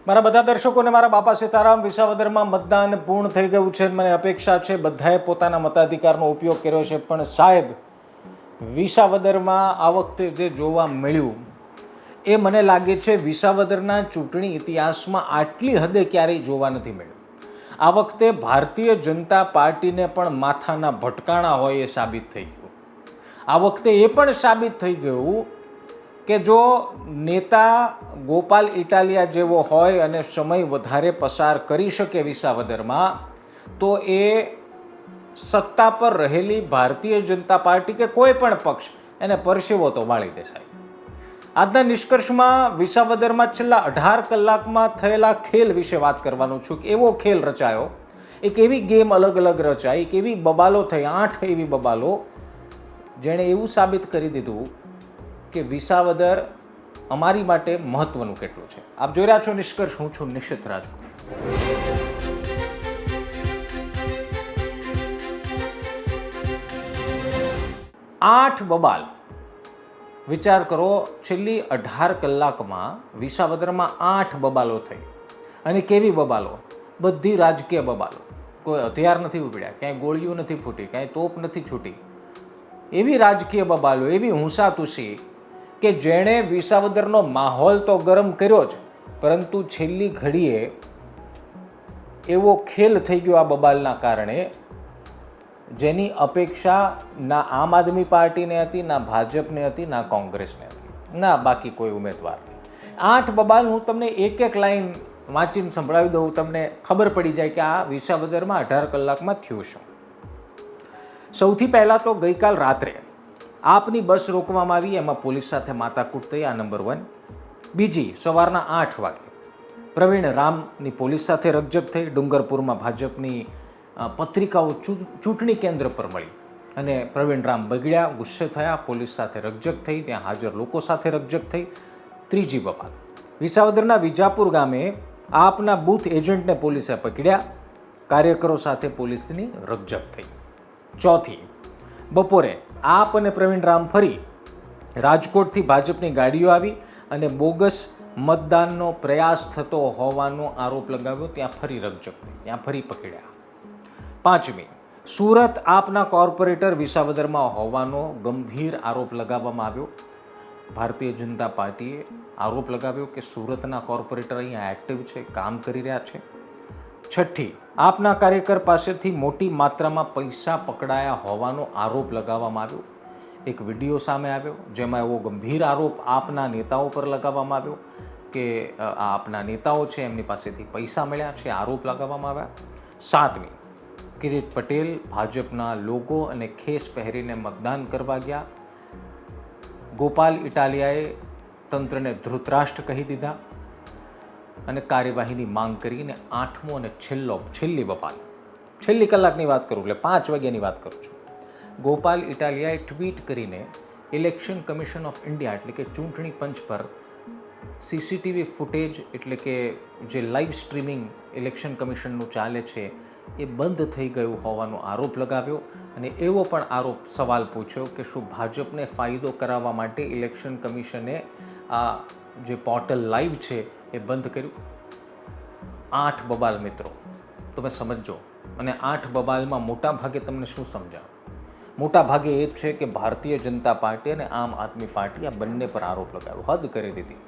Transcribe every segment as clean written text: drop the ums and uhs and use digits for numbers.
મારા બધા દર્શકોને મારા બાપા સીતારામ. વિસાવદરમાં મતદાન પૂર્ણ થઈ ગયું છે. મને અપેક્ષા છે બધાએ પોતાના મતાધિકારનો ઉપયોગ કર્યો છે. પણ સાહેબ, વિસાવદરમાં આ વખતે જે જોવા મળ્યું એ મને લાગે છે વિસાવદરના ચૂંટણી ઇતિહાસમાં આટલી હદે ક્યારેય જોવા નથી મળ્યું. આ વખતે ભારતીય જનતા પાર્ટીને પણ માથાના ભટકાણા હોય એ સાબિત થઈ ગયું. આ વખતે એ પણ સાબિત થઈ ગયું કે જો નેતા ગોપાલ ઇટાલિયા જેવો હોય અને સમય વધારે પસાર કરી શકે વિસાવદરમાં, તો એ સત્તા પર રહેલી ભારતીય જનતા પાર્ટી કે કોઈ પણ પક્ષ એને પરસેવો તો વાળી દેશે. આજના નિષ્કર્ષમાં વિસાવદરમાં છેલ્લા 18 કલાકમાં થયેલા ખેલ વિશે વાત કરવાનો છું. કે એવો ખેલ રચાયો, એક એવી ગેમ અલગ અલગ રચાઈ, એક એવી બબાલો થઈ, 8 એવી બબાલો, જેણે એવું સાબિત કરી દીધું કે વિસાવદર અમારી માટે મહત્વનું કેટલું છે. આપ જોઈ રહ્યા છો નિષ્કર્ષ. હું છું નિશિત રાજકોટ. 8 બબાલ. વિચાર કરો, છેલ્લી 18 કલાકમાં વિસાવદરમાં 8 બબાલો થઈ. અને કેવી બબાલો? બધી રાજકીય બબાલો. કોઈ હથિયાર નથી ઉપડ્યા, ક્યાંય ગોળીઓ નથી ફૂટી, ક્યાંય તોપ નથી છૂટી. એવી રાજકીય બબાલો, એવી હુંસાતુસી કે જેણે વિસાવદરનો માહોલ તો ગરમ કર્યો જ, પરંતુ છેલ્લી ઘડીએ એવો ખેલ થઈ ગયો આ બબાલના કારણે, જેની અપેક્ષા ના આમ આદમી પાર્ટીને હતી, ના ભાજપને હતી, ના કોંગ્રેસને હતી, ના બાકી કોઈ ઉમેદવાર નહીં. 8 બબાલ હું તમને એક એક લાઈન વાંચીને સંભળાવી દઉં, તમને ખબર પડી જાય કે આ વિસાવદરમાં 18 કલાકમાં થયું શું. સૌથી પહેલાં તો ગઈકાલ રાત્રે આપની બસ રોકવામાં આવી, એમાં પોલીસ સાથે માથાકૂટ થઈ, આ નંબર 1. બીજી, સવારના 8 વાગે પ્રવીણ રામની પોલીસ સાથે રકઝક થઈ. ડુંગરપુરમાં ભાજપની પત્રિકાઓ ચૂંટણી કેન્દ્ર પર મળી અને પ્રવીણ રામ બગડ્યા, ગુસ્સે થયા, પોલીસ સાથે રકઝક થઈ, ત્યાં હાજર લોકો સાથે રકઝક થઈ. ત્રીજી બબાલ, વિસાવદરના વિજાપુર ગામે આપના બૂથ એજન્ટને પોલીસે પકડ્યા, કાર્યકરો સાથે પોલીસની રકઝક થઈ. ચોથી, બપોરે આપ અને પ્રવીણ રામ ફરી રાજકોટથી ભાજપની ગાડીઓ આવી અને બોગસ મતદાનનો પ્રયાસ થતો હોવાનો આરોપ લગાવ્યો, ત્યાં ફરી રકઝક થઈ, ત્યાં ફરી પકડ્યા. પાંચમી, સુરત આપના કોર્પોરેટર વિસાવદરમાં હોવાનો ગંભીર આરોપ લગાવવામાં આવ્યો. ભારતીય જનતા પાર્ટીએ આરોપ લગાવ્યો કે સુરતના કોર્પોરેટર અહીંયા એક્ટિવ છે, કામ કરી રહ્યા છે. છઠ્ઠી, આપના કાર્યકર પાસેથી મોટી માત્રામાં પૈસા પકડાયા હોવાનો આરોપ લગાવવામાં આવ્યો. એક વિડીયો સામે આવ્યો જેમાં એવો ગંભીર આરોપ આપના નેતાઓ પર લગાવવામાં આવ્યો કે આપના નેતાઓ છે એમની પાસેથી પૈસા મળ્યા છે, આરોપ લગાવવામાં આવ્યા. સાતમી, કિરીટ પટેલ ભાજપના લોગો અને ખેસ પહેરીને મતદાન કરવા ગયા. ગોપાલ ઇટાલિયાએ તંત્રને ધૃતરાષ્ટ્ર કહી દીધા અને કાર્યવાહીની માંગ કરીને 8મો અને છેલ્લી બબાલ, છેલ્લી કલાકની વાત કરું એટલે 5 વાગ્યાની વાત કરું છું. ગોપાલ ઇટાલિયાએ ટ્વીટ કરીને ઇલેક્શન કમિશન ઓફ ઇન્ડિયા એટલે કે ચૂંટણી પંચ પર સીસીટીવી ફૂટેજ એટલે કે જે લાઈવ સ્ટ્રીમિંગ ઇલેક્શન કમિશનનું ચાલે છે એ બંધ થઈ ગયું હોવાનો આરોપ લગાવ્યો અને એવો પણ સવાલ પૂછ્યો કે શું ભાજપને ફાયદો કરાવવા માટે ઇલેક્શન કમિશને આ જે પોર્ટલ લાઈવ છે એ બંધ કર્યું. 8 બબાલ મિત્રો, તમે સમજો. અને 8 બબાલમાં મોટા ભાગે તમને શું સમજાવ? મોટા ભાગે એ જ છે કે ભારતીય જનતા પાર્ટી અને આમ આદમી પાર્ટી આ બંને પર આરોપ લગાવ્યો, હદ કરી દીધી.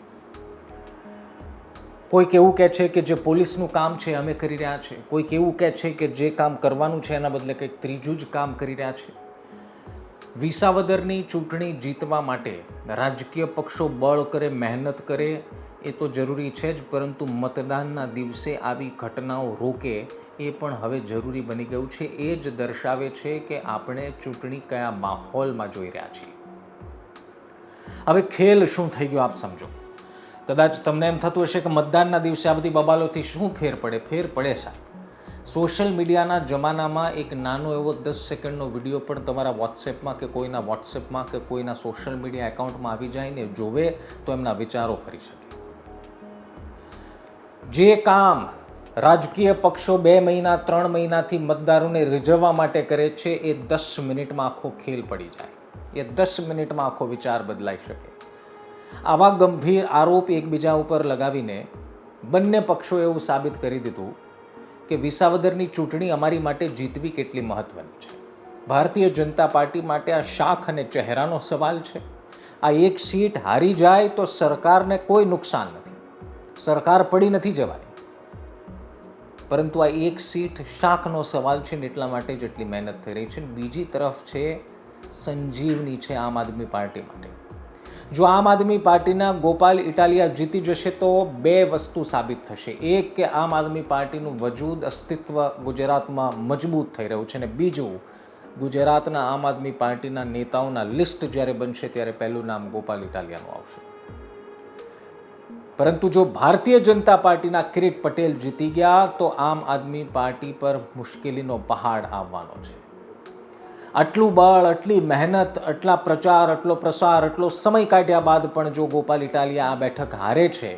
કોઈક એવું કહે છે કે જે પોલીસનું કામ છે અમે કરી રહ્યા છે, કોઈક એવું કહે છે કે જે કામ કરવાનું છે એના બદલે કંઈક ત્રીજું જ કામ કરી રહ્યા છે. વિસાવદરની ચૂંટણી જીતવા માટે રાજકીય પક્ષો બળ કરે, મહેનત કરે એ તો જરૂરી છે જ, પરંતુ મતદાનના દિવસે આવી ઘટનાઓ રોકે એ પણ હવે જરૂરી બની ગયું છે. એ જ દર્શાવે છે કે આપણે ચૂંટણી કયા માહોલમાં જોઈ રહ્યા છીએ. હવે ખેલ શું થઈ ગયો આપ સમજો. કદાચ તમને એમ થતું હશે કે મતદાનના દિવસે આ બધી બબાલોથી શું ફેર પડે? ફેર પડે સાહેબ. સોશિયલ મીડિયાના જમાનામાં એક નાનો એવો 10 સેકન્ડનો વિડીયો પણ તમારા વોટ્સએપમાં કે કોઈના વોટ્સએપમાં કે કોઈના સોશિયલ મીડિયા એકાઉન્ટમાં આવી જાય ને, જોવે તો એમના વિચારો ફરી શકે. જે કામ રાજકીય પક્ષો 2 મહિના 3 મહિનાથી મતદારોને રીઝવવા માટે કરે છે એ 10 મિનિટમાં આખો ખેલ પડી જાય. એ 10 મિનિટમાં આખો વિચાર બદલાઈ શકે. આવા ગંભીર આરોપ એકબીજા ઉપર લગાવીને બંને પક્ષોએ એવું સાબિત કરી દીધું કે વિસાવદરની ચૂંટણી અમારી માટે જીતવી કેટલી મહત્વની છે. ભારતીય જનતા પાર્ટી માટે આ શાખ અને ચહેરાનો સવાલ છે. આ એક સીટ હારી જાય તો સરકારને કોઈ નુકસાન નથી, સરકાર પડી નથી જવાની, પરંતુ આ એક સીટ શાખનો સવાલ છે ને એટલા માટે જ એટલી મહેનત થઈ રહી છે. બીજી તરફ છે સંજીવની છે આમ આદમી પાર્ટી માટે. જો આમ આદમી પાર્ટીના ગોપાલ ઇટાલિયા જીતી જશે તો બે વસ્તુ સાબિત થશે. એક કે આમ આદમી પાર્ટીનું વજૂદ અસ્તિત્વ ગુજરાતમાં મજબૂત થઈ રહ્યું છે, અને બીજું ગુજરાતના આમ આદમી પાર્ટીના નેતાઓના લિસ્ટ જ્યારે બનશે ત્યારે પહેલું નામ ગોપાલ ઇટાલિયાનું આવશે. પરંતુ જો ભારતીય જનતા પાર્ટીના કિરીટ પટેલ જીતી ગયા તો આમ આદમી પાર્ટી પર મુશ્કેલીનો પહાડ આવવાનો છે. આટલું બળ, આટલી મહેનત, આટલા પ્રચાર, આટલો પ્રસાર, આટલો સમય કાઢ્યા બાદ પણ જો ગોપાલ ઇટાલિયા આ બેઠક હારે છે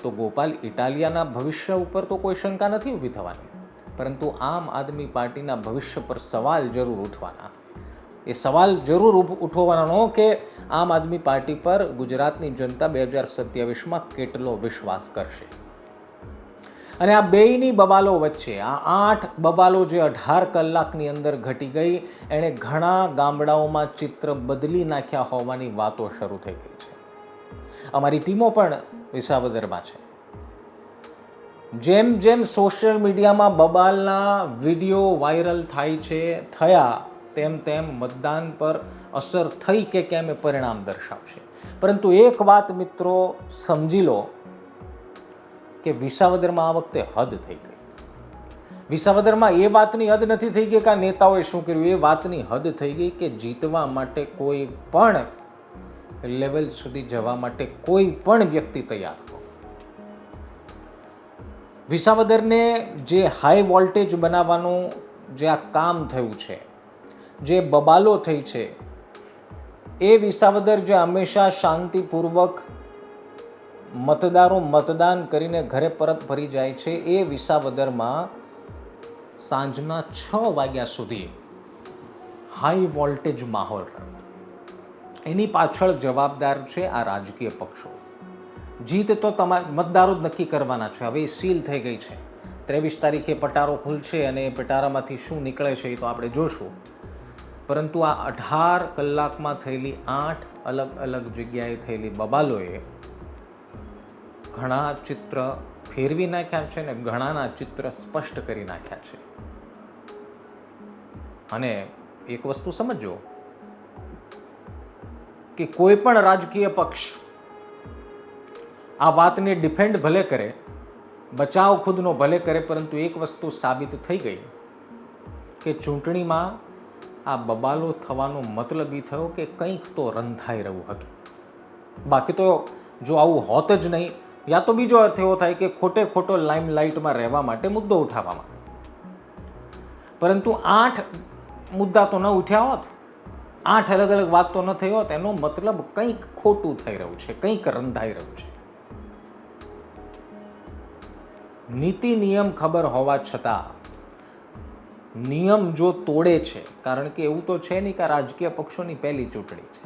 તો ગોપાલ ઇટાલિયાના ભવિષ્ય ઉપર તો કોઈ શંકા નથી ઊભી થવાની, પરંતુ આમ આદમી પાર્ટીના ભવિષ્ય પર સવાલ જરૂર ઉઠવાના. એ સવાલ જરૂર ઉઠવાનો કે આમ આદમી પાર્ટી પર ગુજરાતની જનતા 2027માં કેટલો વિશ્વાસ કરશે. અને આ બેયની બબાલો વચ્ચે આ 8 બબાલો જે 18 કલાકની અંદર ઘટી ગઈ, એણે ઘણા ગામડાઓમાં ચિત્ર બદલી નાખ્યા હોવાની વાતો શરૂ થઈ ગઈ છે. અમારી ટીમો પણ વિસાવદરમાં છે. જેમ જેમ સોશિયલ મીડિયામાં બબાલના વિડીયો વાયરલ થયા તેમ તેમ મતદાન પર અસર થઈ કે કેમ એ પરિણામ દર્શાવશે. પરંતુ એક વાત મિત્રો સમજી લો કે વિસાવદરમાં આ વખતે હદ થઈ ગઈ. વિસાવદરમાં એ વાતની હદ નથી થઈ ગઈ કે આ નેતાઓએ શું કર્યું, એ વાતની હદ થઈ ગઈ કે જીતવા માટે કોઈ પણ લેવલ સુધી જવા માટે કોઈ પણ વ્યક્તિ તૈયાર હતો. વિસાવદરને જે હાઈ વોલ્ટેજ બનાવવાનું જે આ કામ થયું છે, જે બબાલો થઈ છે, એ વિસાવદર જે હંમેશા શાંતિપૂર્વક મતદારો મતદાન કરીને ઘરે પરત ફરી જાય છે, એ વિસાવદરમાં સાંજના 6 વાગ્યા સુધી હાઈ વોલ્ટેજ માહોલ રહ્યો. એની પાછળ જવાબદાર છે આ રાજકીય પક્ષો. જીત તો તમારા મતદારો જ નક્કી કરવાના છે. હવે એ સીલ થઈ ગઈ છે. 23 તારીખે પટારો ખુલશે અને એ પટારામાંથી શું નીકળે છે એ તો આપણે જોશું. પરંતુ આ 18 કલાકમાં થયેલી 8 અલગ અલગ જગ્યાએ થયેલી બબાલોએ ઘણા ચિત્ર ફેરવી નાખ્યા છે અને ઘણાના ચિત્ર સ્પષ્ટ કરી નાખ્યા છે. અને એક વસ્તુ સમજો કે કોઈ પણ રાજકીય પક્ષ આ વાતને ડિફેન્ડ ભલે કરે, બચાવ ખુદનો ભલે કરે, પરંતુ એક વસ્તુ સાબિત થઈ ગઈ કે ચૂંટણીમાં આ બબાલો થવાનો મતલબ એ થયો કે કંઈક તો રંધાઈ રહ્યું હતું. બાકી તો જો આવું હોત જ નહીં, યા તો બીજો અર્થ એવો થાય કે ખોટે ખોટો લાઇમલાઇટમાં રહેવા માટે મુદ્દો ઉઠાવવામાં. પરંતુ 8 મુદ્દા તો ન ઉઠ્યા હોત, 8 અલગ અલગ વાત તો ન થઈ હોત, એનો મતલબ કંઈક ખોટું થઈ રહ્યું છે, કંઈક રંધાઈ રહ્યું છે. નીતિ નિયમ ખબર હોવા છતાં નિયમ જો તોડે છે, કારણ કે એવું તો છે નહીં કે રાજકીય પક્ષોની પહેલી ચૂંટણી છે,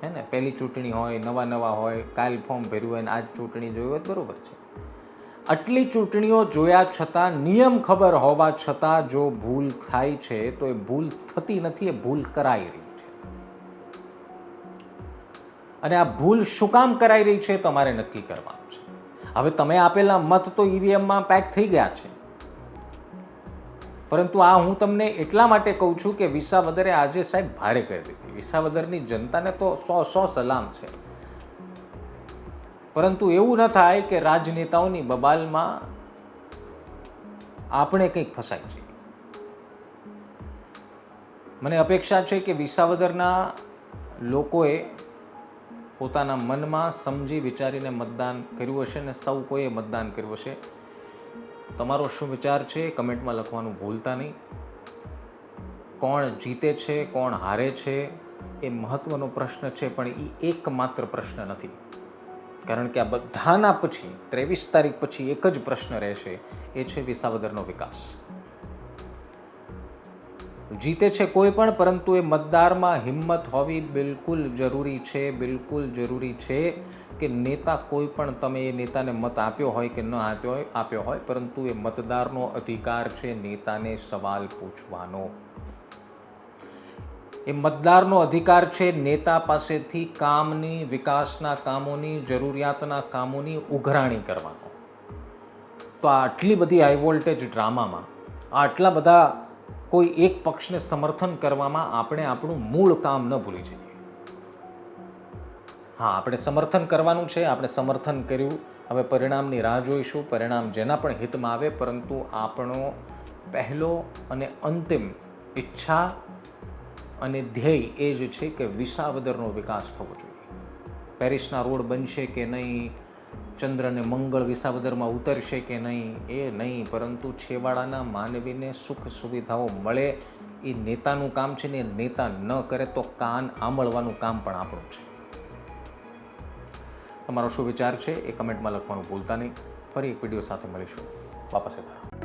હે ને, પહેલી ચૂંટણી હોય, નવા હોય, કાલ ફોર્મ ભર્યું હોય ને આજ ચૂંટણી જોઈ હોય, બરોબર છે. આટલી ચૂંટણીઓ જોયા છતાં, નિયમ ખબર હોવા છતાં જો ભૂલ થાય છે તો એ ભૂલ થતી નથી, એ ભૂલ કરાઈ રહી છે. અને આ ભૂલ શું કામ કરાઈ રહી છે તમારે નક્કી કરવાનું છે. હવે તમે આપેલા મત તો ઈવીએમમાં પેક થઈ ગયા છે, પરંતુ આ હું તમને એટલા માટે કહું છું કે વિસાવદરે આજે સાહેબ ભારે કરી દીધી. વિસાવદરની જનતાને તો 100 સલામ છે, પરંતુ એવું ન થાય કે રાજનેતાઓની બબાલમાં આપણે કંઈક ફસાઈ જઈએ. મને અપેક્ષા છે કે વિસાવદરના લોકોએ પોતાના મનમાં સમજી વિચારીને મતદાન કર્યું હશે અને સૌ કોઈએ મતદાન કર્યું હશે. તમારો શું વિચાર છે કમેન્ટમાં લખવાનું ભૂલતા નહીં. કોણ જીતે છે, કોણ હારે છે, એ મહત્વનો પ્રશ્ન છે, પણ એ એકમાત્ર પ્રશ્ન નથી. કારણ કે આ બધાના પછી 23 તારીખ પછી એક જ પ્રશ્ન રહેશે, એ છે વિસાવદરનો વિકાસ. જીતે છે કોઈ પણ, પરંતુ એ મતદારમાં હિંમત હોવી બિલકુલ જરૂરી છે, બિલકુલ જરૂરી છે કે નેતા કોઈ પણ તમે એ નેતાને મત આપ્યો હોય કે ન આપ્યો હોય પરંતુ એ મતદારનો અધિકાર છે નેતાને સવાલ પૂછવાનો. એ મતદારનો અધિકાર છે નેતા પાસેથી કામની, વિકાસના કામોની, જરૂરિયાતના કામોની ઉઘરાણી કરવાનો. તો આટલી બધી હાઈ વોલ્ટેજ ડ્રામામાં, આટલા બધા કોઈ એક પક્ષને સમર્થન કરવામાં આપણે આપણું મૂળ કામ ન ભૂલી જઈએ. હા, આપણે સમર્થન કરવાનું છે, આપણે સમર્થન કર્યું, હવે પરિણામની રાહ જોઈશું, પરિણામ જેના પણ હિતમાં આવે, પરંતુ આપણો પહેલો અને અંતિમ ઈચ્છા અને ધ્યેય એ જ છે કે વિસાવદરનો વિકાસ થવો જોઈએ. પેરિસના રોડ બનશે કે નહીં, ચંદ્ર અને મંગળ વિસાવદરમાં ઉતરશે કે નહીં, એ નહીં, પરંતુ છેવાડાના માનવીને સુખ સુવિધાઓ મળે એ નેતાનું કામ છે ને. નેતા ન કરે તો કાન આંબળવાનું કામ પણ આપણું છે. તમારો શું વિચાર છે એ કમેન્ટમાં લખવાનું ભૂલતા નહીં. ફરી એક વિડીયો સાથે મળીશું. વાપસ આભાર.